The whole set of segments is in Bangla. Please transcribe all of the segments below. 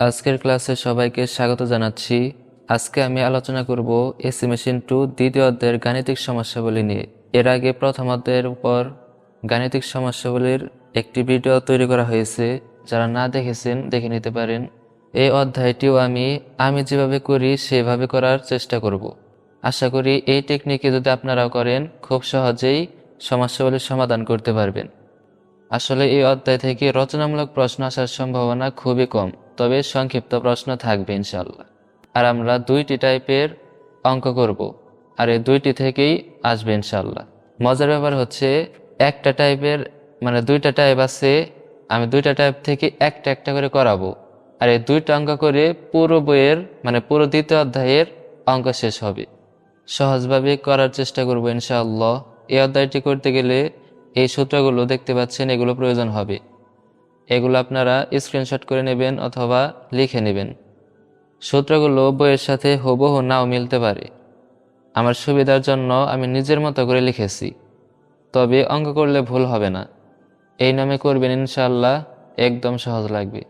আজকের ক্লাসে সবাইকে স্বাগত জানাচ্ছি। আজকে আমি আলোচনা করব এসি মেশিন 2 দ্বিতীয় অধ্যায়ের গাণিতিক সমস্যাবলী নিয়ে। এর আগে প্রথম অধ্যায়ের উপর গাণিতিক সমস্যাবলীর একটি ভিডিও তৈরি করা হয়েছে, যারা না দেখেছেন দেখে নিতে পারেন। এই অধ্যায়টিও আমি যেভাবে করি সেভাবে করার চেষ্টা করব। আশা করি এই টেকনিকে যদি আপনারাও করেন খুব সহজেই সমস্যাবলীর সমাধান করতে পারবেন। আসলে এই অধ্যায় থেকে রচনামূলক প্রশ্ন আসার সম্ভাবনা খুবই কম, তবে সংক্ষিপ্ত প্রশ্ন থাকবে ইনশাআল্লাহ। আর আমরা দুইটি টাইপের অঙ্ক করব, আর এই দুইটি থেকেই আসবে ইনশাআল্লাহ। মজার ব্যাপার হচ্ছে একটা টাইপের দুইটা টাইপ আছে, আমি দুইটা টাইপ থেকে একটা একটা করে করাবো, আর এই দুইটা অঙ্ক করে পুরো বইয়ের পুরো দ্বিতীয় অধ্যায়ের অঙ্ক শেষ হবে। সহজভাবে করার চেষ্টা করব ইনশাআল্লাহ। এই অধ্যায়টি করতে গেলে এই সূত্রগুলো দেখতে পাচ্ছেন, এগুলো প্রয়োজন হবে। এগুলো আপনারা স্ক্রিনশট করে নেবেন অথবা লিখে নেবেন। সূত্রগুলো বইয়ের সাথে হুবহু নাও মিলতে পারে, আমার সুবিধার জন্য আমি নিজের মতো করে লিখেছি, তবে অঙ্ক করলে ভুল হবে না। এই নামে করবেন ইনশাআল্লাহ, একদম সহজ লাগবে।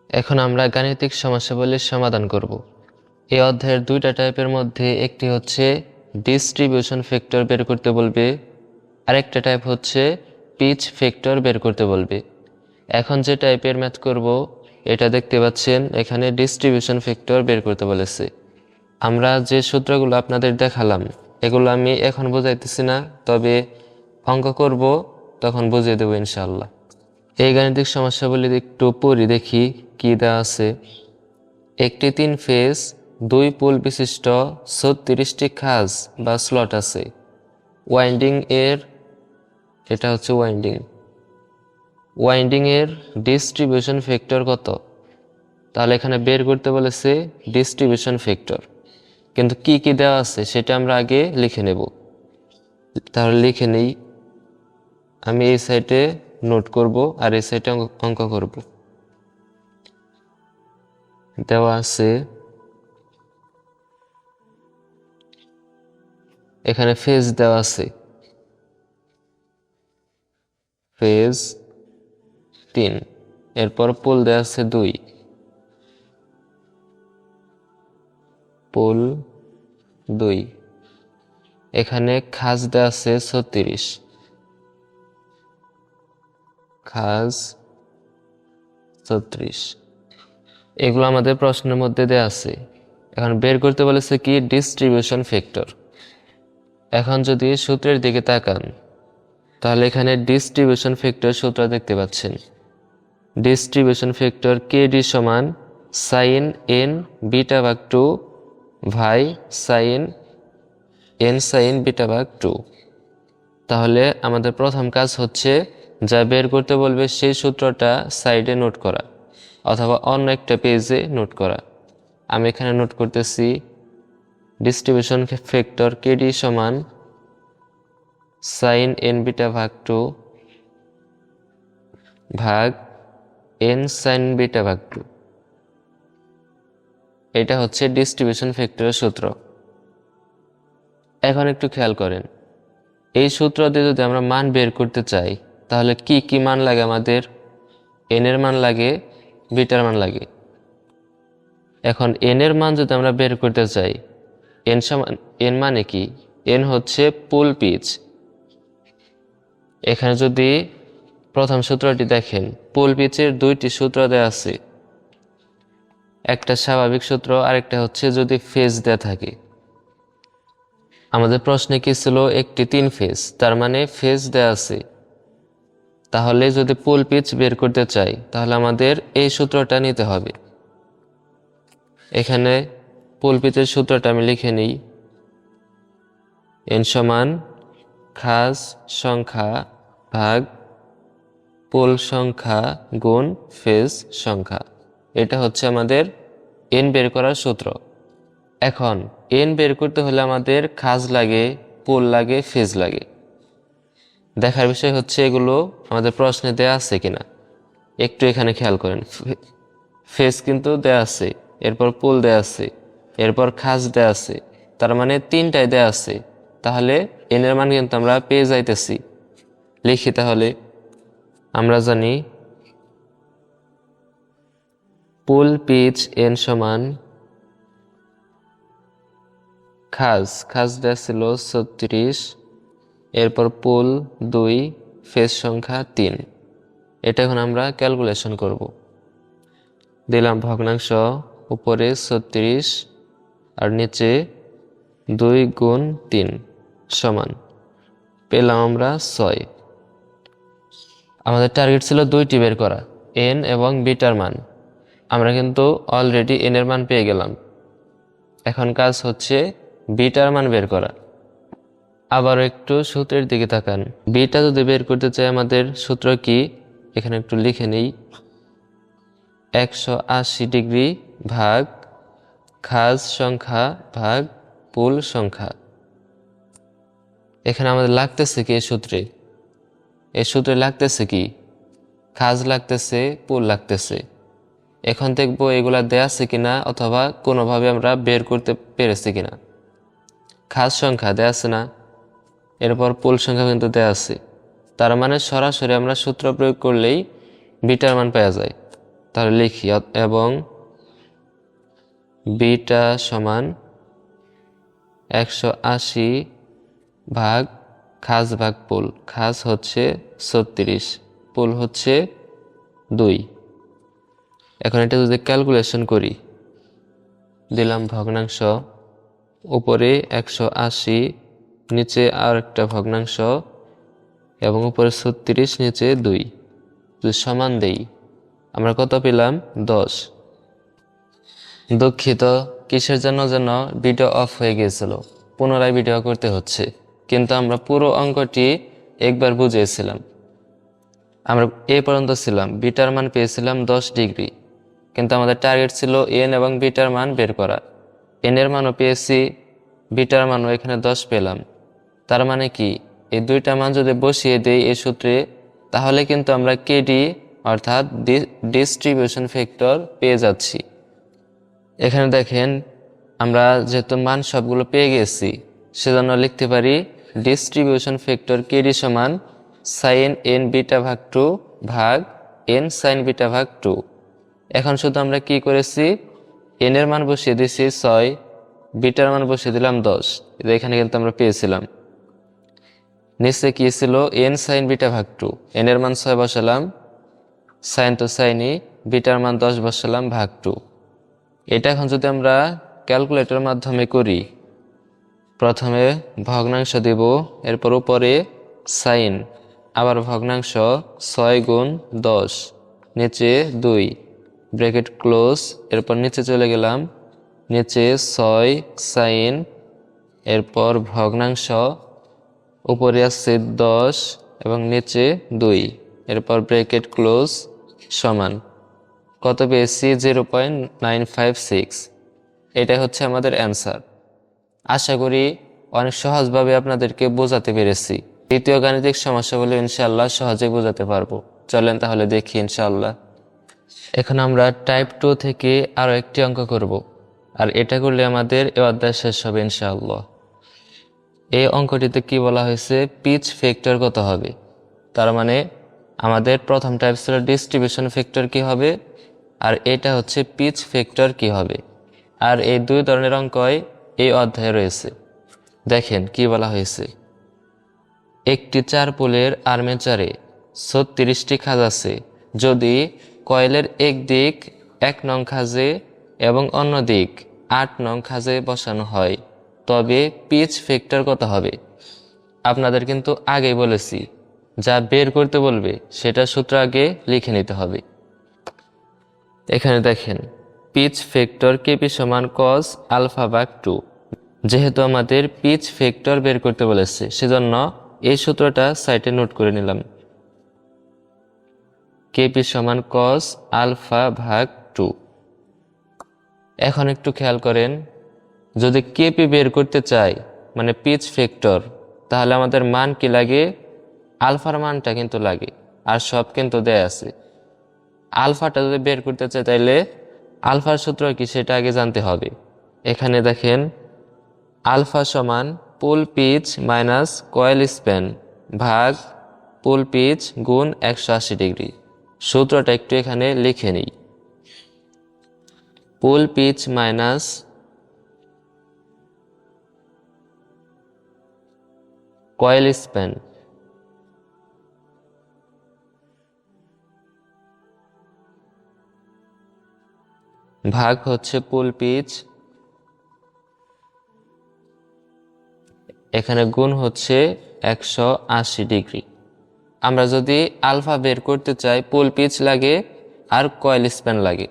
এখন আমরা গাণিতিক সমস্যাবলীর সমাধান করব। এই অধ্যায়ের দুইটা টাইপের মধ্যে একটি হচ্ছে ডিস্ট্রিবিউশন ফ্যাক্টর বের করতে বলবে, আরেকটা টাইপ হচ্ছে পিচ ফ্যাক্টর বের করতে বলবে। এখন যে টাইপের ম্যাথ করব এটা দেখতে পাচ্ছেন, এখানে ডিস্ট্রিবিউশন ফ্যাক্টর বের করতে বলেছে। আমরা যে সূত্রগুলো আপনাদের দেখালাম এগুলো আমি এখন বোঝাইতেছি না, তবে অঙ্ক করব তখন বুঝিয়ে দেবো ইনশাআল্লাহ। এই গাণিতিক সমস্যাবলী একটু পড়ি, দেখি কি দেওয়া আছে। একটি 3 ফেজ 2 পোল বিশিষ্ট 36টি খাঁজ বা স্লট আছে। ওয়াইন্ডিং এর, এটা হচ্ছে ওয়াইন্ডিং এর ডিস্ট্রিবিউশন ফ্যাক্টর কত? তাহলে এখানে বের করতে বলেছে ডিস্ট্রিবিউশন ফ্যাক্টর, কিন্তু কি কি দেওয়া আছে সেটা আমরা আগে লিখে নেব। তাহলে লিখে নেই, আমি এই সাইডে নোট করব আর এই সাইডে অঙ্ক করব। দেওয়া আছে এখানে ফেজ দেওয়া আছে, ফেজ 3, এরপর পোল দেওয়া আছে 2, পোল 2, এখানে খাঁজ দেওয়া আছে 36, খাঁজ 36, এগুলো আমাদের প্রশ্নের মধ্যে দেওয়া আছে। এখন বের করতে বলেছে কি ডিস্ট্রিবিউশন ফ্যাক্টর। এখন যদি সূত্রের দিকে তাকান তাহলে এখানে ডিস্ট্রিবিউশন ফ্যাক্টর সূত্র দেখতে পাচ্ছেন। ডিস্ট্রিবিউশন ফ্যাক্টর কেডি সমান সাইন এন বিটা ভাগ 2 ভাই সাইন এন সাইন বিটা ভাগ 2। তাহলে আমাদের প্রথম কাজ হচ্ছে যা বের করতে বলবে সেই সূত্রটা সাইডে নোট করা অথবা অন্য একটা পেজে নোট করা। আমি এখানে নোট করতেছি ডিস্ট্রিবিউশন ফ্যাক্টর কেডি সমান সাইন এন বিটা ভাগ 2 ভাগ এন সাইন বিটা ভাগ 2। এটা হচ্ছে ডিস্ট্রিবিউশন ফ্যাক্টরের সূত্র। এখন একটু খেয়াল করেন, এই সূত্র দিয়ে যদি আমরা মান বের করতে চাই তাহলে কি কি মান লাগে আমাদের? এন এর মান লাগে, বিটার মান লাগে। এখন এন এর মান যদি আমরা বের করতে চাই, এন মানে কি? এন হচ্ছে পোল পিচ। এখানে যদি প্রথম সূত্রটি দেখেন, পোল পিচের দুইটি সূত্র দেওয়া আছে, একটা স্বাভাবিক সূত্র, আরেকটা হচ্ছে যদি ফেজ দেয়া থাকে। আমাদের প্রশ্নে কি ছিল? একটি 3 ফেজ, তার মানে ফেজ দেয়া আছে। তাহলে যদি পোল পিচ বের করতে চাই তাহলে আমাদের এই সূত্রটা নিতে হবে। এখানে পোল পিচের সূত্রটা আমি লিখে নিই, এন সমান খাঁজ সংখ্যা ভাগ পোল সংখ্যা গুণ ফেজ সংখ্যা। এটা হচ্ছে আমাদের এন বের করার সূত্র। এখন এন বের করতে হলে আমাদের খাঁজ লাগে, পোল লাগে, ফেজ লাগে। দেখার বিষয় হচ্ছে এগুলো আমাদের প্রশ্নে দেয়া আছে কিনা। একটু এখানে খেয়াল করেন, ফেজ কিন্তু দেয়া আছে, এরপর পোল দেয়া আছে, এরপর খাঁজ দেয়া আছে, তার মানে 3টাই দেয়া আছে। তাহলে এন এর মান কিন্তু আমরা পেয়ে যাইতেছি। লিখি তাহলে, আমরা জানি পুল পিচ এন সমান খাজ দেওয়া ছিল 36, এরপর পুল 2, ফেজ সংখ্যা 3। এটা এখন আমরা ক্যালকুলেশন করব। দিলাম ভগ্নাংশ, উপরে 36 আর নিচে 2 গুণ 3 সমান, পেলাম আমরা 6। আমাদের টার্গেট ছিল দুইটি বের করা, এন এবং বিটার মান। আমরা কিন্তু অলরেডি এন এর মান পেয়ে গেলাম। এখন কাজ হচ্ছে বিটার মান বের করা। আবার একটু সূত্রের দিকে তাকান। বিটা যদি বের করতে চাই আমাদের সূত্র কি, এখানে একটু লিখে নেই। 180 ডিগ্রি ভাগ খাজ সংখ্যা ভাগ পুল সংখ্যা। এখানে আমাদের লাগতেছে কি এই সূত্রে লাগতেছে কি, খাজ লাগতেছে, পুল লাগতেছে। এখন দেখবো এগুলা দেয়া আছে কিনা, অথবা কোনোভাবে আমরা বের করতে পেরেছি কিনা। খাজ সংখ্যা দেয়া আছে না, এরপর পুল সংখ্যা কিন্তু দেয়া আছে। তার মানে সরাসরি আমরা সূত্র প্রয়োগ করলেই বিটার মান পাওয়া যায়। তাহলে লিখি, এবং বিটা সমান 180 ভাগ খাজ ভাগ পুল। খাজ হচ্ছে 36, পুল হচ্ছে 2। এখন এটা যদি ক্যালকুলেশন করি, দিলাম ভগ্নাংশ, উপরে 180, নিচে আর একটা ভগ্নাংশ, এবং উপরে 36, নিচে 2, যদি সমান দেই আমরা কত পেলাম? 10। দুঃখিত, কিসের জন্য যেন ভিডিও অফ হয়ে গিয়েছিল, পুনরায় ভিডিও করতে হচ্ছে। কিন্তু আমরা পুরো অঙ্কটি একবার বুঝিয়েছিলাম। আমরা এ পর্যন্ত ছিলাম, বিটার মান পেয়েছিলাম 10 ডিগ্রি, কিন্তু আমাদের টার্গেট ছিল এন এবং বিটার মান বের করা। এন এর মানও পেয়েছি, বিটার মানও এখানে 10 পেলাম। তার মানে কি, এই দুইটা মান যদি বসিয়ে দেই এই সূত্রে, তাহলে কিন্তু আমরা কেডি অর্থাৎ ডিস্ট্রিবিউশন ফ্যাক্টর পেয়ে যাচ্ছি। এখানে দেখেন, আমরা যেহেতু মান সবগুলো পেয়ে গেছি, সেজন্য লিখতে পারি ডিস্ট্রিবিউশন ফ্যাক্টর কেডি সমান সাইন এন বিটা ভাগ 2 ভাগ এন সাইন বিটা ভাগ 2। এখন শুধু আমরা কি করেছি, এন এর মান বসিয়ে দিয়েছি 6, বিটার মান বসিয়ে দিলাম 10। এখানে কিন্তু আমরা পেয়েছিলাম। নিচে কি ছিল, এন সাইন বিটা ভাগ 2, এন এর মান 6 বসালাম, সাইন তো সাইনই, বিটার মান 10 বসালাম, ভাগ 2। এটা এখন যদি আমরা ক্যালকুলেটরের মাধ্যমে করি, প্রথমে ভগ্নাংশ দেব, এরপর উপরে সাইন, আবার ভগ্নাংশ 6 গুণ 10, নিচে 2, ব্র্যাকেট ক্লোজ, এরপর নিচে চলে গেলাম, নিচে 6 সাইন, এরপর ভগ্নাংশ, উপরে আসছে 10 এবং নিচে 2, এরপর ব্র্যাকেট ক্লোজ, সমান কত পেয়েছি? 0.956। এটাই হচ্ছে আমাদের অ্যান্সার। আশা করি অনেক সহজভাবে আপনাদেরকে বোঝাতে পেরেছি। দ্বিতীয় গাণিতিক সমস্যাগুলো ইনশাআল্লাহ সহজে বোঝাতে পারবো। চলেন তাহলে দেখি ইনশাআল্লাহ। এখন আমরা টাইপ 2 থেকে আরও একটি অঙ্ক করব, আর এটা করলে আমাদের এ অধ্যায় শেষ হবে ইনশাআল্লাহ। এই অঙ্কটিতে কি বলা হয়েছে, পিচ ফ্যাক্টর কত হবে। তার মানে আমাদের প্রথম টাইপ ছিল ডিস্ট্রিবিউশন ফ্যাক্টর কি হবে, আর এটা হচ্ছে পিচ ফ্যাক্টর কি হবে। আর এই দুই ধরনের অঙ্কই এই অধ্যায়ে রয়েছে। দেখেন কি বলা হয়েছে, একটি 4 পোলের আর্মেচারে 36টি খাঁজ আছে। যদি কয়েলের এক দিক 1 নং খাঁজে এবং অন্য দিক 8 নং খাঁজে বসানো হয়, তবে পিচ ফ্যাক্টর কত হবে। আপনাদের কিন্তু আগেই বলেছি, যা বের করতে বলবে সেটা সূত্র আগে লিখে নিতে হবে। এখানে দেখেন, পিচ ফ্যাক্টর কেপি সমান কস আলফা ভাগ 2। যেহেতু আমাদের পিচ ফ্যাক্টর বের করতে বলেছে, সেজন্য এই সূত্রটা সাইডে নোট করে নিলাম। কেপি সমান কস আলফা ভাগ 2। এখন একটু খেয়াল করেন, যদি কেপি বের করতে চাই মানে পিচ ফ্যাক্টর, তাহলে আমাদের মান কি লাগে, আলফার মানটা কিন্তু লাগে, আর সব কিন্তু দেয়া আছে। আলফাটা যদি বের করতে চাই তাইলে আলফার সূত্র কি সেটা আগে জানতে হবে। এখানে দেখেন, আলফা সমান পুল পিচ মাইনাস কয়েল স্প্যান ভাগ পুল পিচ গুণ 180 ডিগ্রি। সূত্রটা একটু এখানে লিখে নিই। পুল পিচ মাইনাস কয়েল স্প্যান ভাগ হচ্ছে পুল পিচ, এখানে গুণ হচ্ছে 180 ডিগ্রি। আমরা যদি আলফা বের করতে চাই পুল পিচ লাগে আর কয়েল স্প্যান লাগে।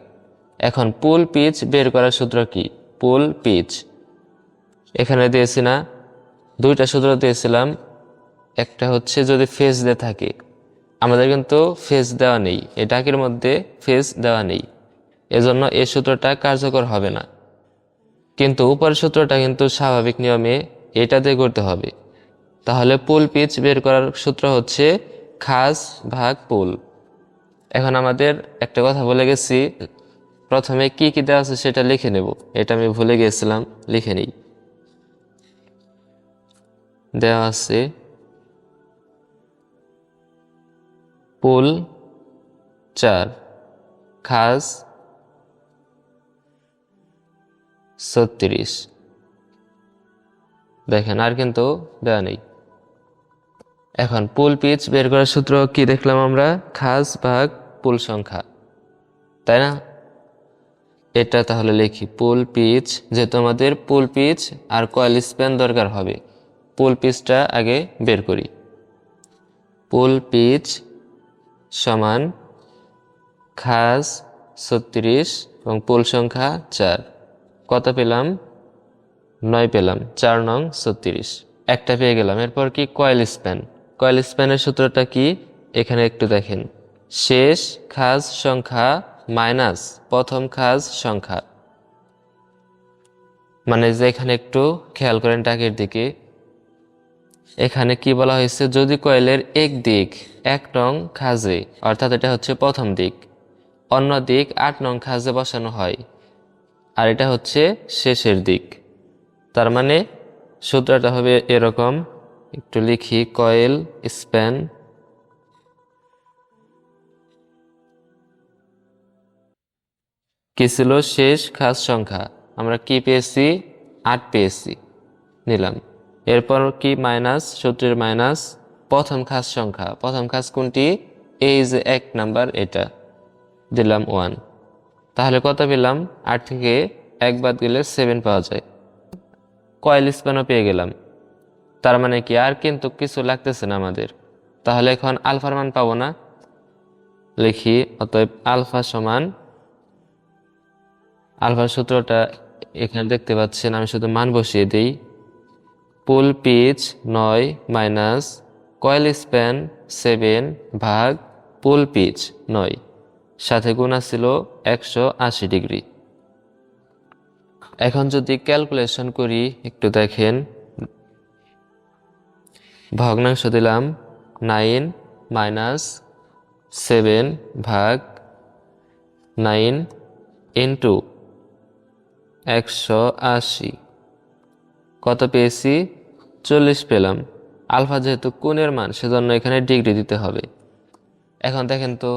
এখন পুল পিচ বের করার সূত্র কি? পুল পিচ এখানে দিয়েছি না, দুইটা সূত্র দিয়েছিলাম। একটা হচ্ছে যদি ফেজ দিয়ে থাকে, আমাদের কিন্তু ফেজ দেওয়া নেই, এই ডাকের মধ্যে ফেজ দেওয়া নেই, এজন্য এই সূত্রটা কার্যকর হবে না। কিন্তু উপরের সূত্রটা কিন্তু স্বাভাবিক নিয়মে এটা দিয়ে করতে হবে। তাহলে পুল পিচ বের করার সূত্র হচ্ছে খাস ভাগ পুল। এখন আমাদের একটা কথা বলে গেছি, প্রথমে কি কি দেওয়া আছে সেটা লিখে নেব, এটা আমি ভুলে গিয়েছিলাম, লিখে নিই। দেওয়া আছে পুল 4, খাস 36। দেখেন আর কিন্তু দেওয়া নেই। এখন পুল পিচ বের করার সূত্র কি দেখলাম আমরা? খাস ভাগ পুল সংখ্যা, তাই না? এটা তাহলে লিখি পুল পিচ, যেহেতু আমাদের পুল পিচ আর কয়েল স্প্যান দরকার হবে, পুল পিচটা আগে বের করি। পুল পিচ সমান খাস 36 এবং পুল সংখ্যা 4। কত পেলাম? 9 পেলাম, 4 নং 36 একটা পেয়ে গেলাম। এরপর কি? Coil span. কয়েল স্প্যানের সূত্রটা কি এখানে একটু দেখেন, শেষ খাস সংখ্যা মাইনাস প্রথম খাস সংখ্যা। মানে যে এখানে একটু খেয়াল করেন টাকের দিকে, এখানে কি বলা হয়েছে? যদি কয়েলের এক দিক 1 নং খাজে, অর্থাৎ এটা হচ্ছে প্রথম দিক, অন্য দিক 8 নং খাজে বসানো হয়, আর এটা হচ্ছে শেষের দিক, তার মানে সূত্রটা হবে এরকম, একটু লিখি। কয়েল স্প্যান কি ছিল? শেষ খাস সংখ্যা, আমরা কি পেয়েছি? 8 পেয়েছি, নিলাম। এরপর কি? মাইনাস, সূত্রের মাইনাস প্রথম খাস সংখ্যা। প্রথম খাস কোনটি? এই যে 1 নাম্বার, এটা দিলাম 1। তাহলে কত পেলাম? 8 থেকে 1 বাদ গেলে 7 পাওয়া যায়। কয়েল স্প্যানও পেয়ে গেলাম, তার মানে কি আর কিন্তু কিছু লাগতেছে না আমাদের। তাহলে এখন আলফার মান পাবো না, লিখি অতএব আলফা সমান, আলফার সূত্রটা এখানে দেখতে পাচ্ছেন, আমি শুধু মান বসিয়ে দিই। পুল পিচ 9 মাইনাস কয়েল স্প্যান 7 ভাগ পুল পিচ 9, সাথে গুণা ছিল 180 ডিগ্রি। এখন যদি ক্যালকুলেশন করি একটু দেখেন, ভগ্নাংশ দিলাম 9 মাইনাস 7 ভাগ 9 ইন্টু 180, কত পেয়েছি? 40 পেলাম। আলফা যেহেতু কোণের মান, সেজন্য এখানে ডিগ্রি দিতে হবে। এখন দেখেন তো,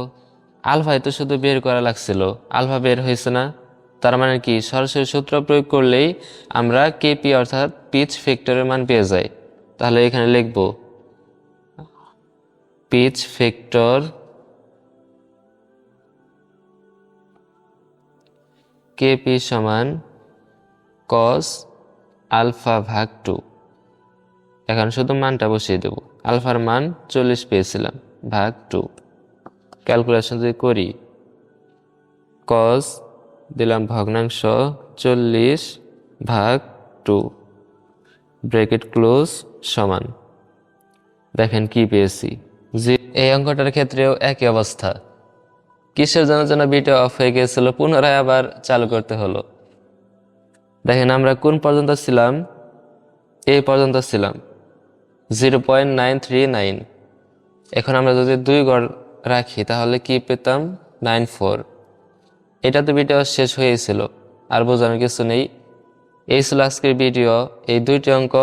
আলফায় তো শুধু বের করা লাগছিল, আলফা বের হয়েছে না, তার মানে কি সরাসরি সূত্র প্রয়োগ করলেই আমরা কেপি অর্থাৎ পিচ ফ্যাক্টরের মান পেয়ে যাই। তাহলে এখানে লিখব পিচ ফ্যাক্টর কেপি সমান কস আলফা ভাগ 2। এখন শুধু মানটা বসিয়ে দেব, আলফার মান 40 পেয়েছিলাম, ভাগ 2। ক্যালকুলেশন যদি করি, কস দিলাম ভগ্নাংশ 40 ভাগ 2, ব্র্যাকেট ক্লোজ সমান, দেখেন কি পেয়েছি। যে এই অঙ্কটার ক্ষেত্রেও একই অবস্থা। কিসের জন্য যেন ভিডিও অফ হয়ে গিয়েছিল, পুনরায় আবার চালু করতে হলো। দেখেন আমরা কোন পর্যন্ত ছিলাম? এই পর্যন্ত ছিলাম 0.939। এখন আমরা যদি 2 গড় রাখি তাহলে কি পেতাম? 94। এটা তো ভিডিও শেষ হয়েছিল, আর বোঝানোর কিছু নেই। এই ছিল আজকের ভিডিও। এই দুইটি অঙ্ক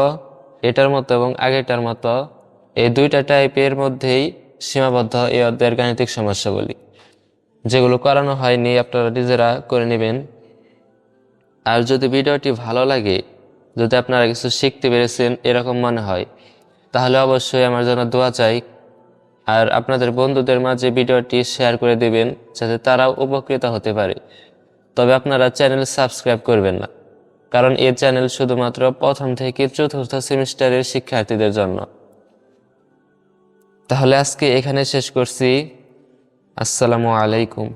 এটার মতো এবং আগেরটার মতো, এই দুইটা টাইপের মধ্যেই সীমাবদ্ধ এই অধ্যায়ের গাণিতিক সমস্যাগুলি। যেগুলো করানো হয়নি আপনারা নিজেরা করে নেবেন। আর যদি ভিডিওটি ভালো লাগে, যদি আপনারা কিছু শিখতে পেরেছেন এরকম মনে হয়, তাহলে অবশ্যই আমার জন্য দোয়া চাই। আর আপনাদের বন্ধুদের মাঝে ভিডিওটি শেয়ার করে দেবেন যাতে তারাও উপকৃত হতে পারে। তবে আপনারা চ্যানেল সাবস্ক্রাইব করবেন না, কারণ এই চ্যানেল শুধুমাত্র প্রথম থেকে চতুর্থ সেমিস্টারের শিক্ষার্থীদের জন্য। তাহলে আজকে এখানে শেষ করছি। আসসালামু আলাইকুম।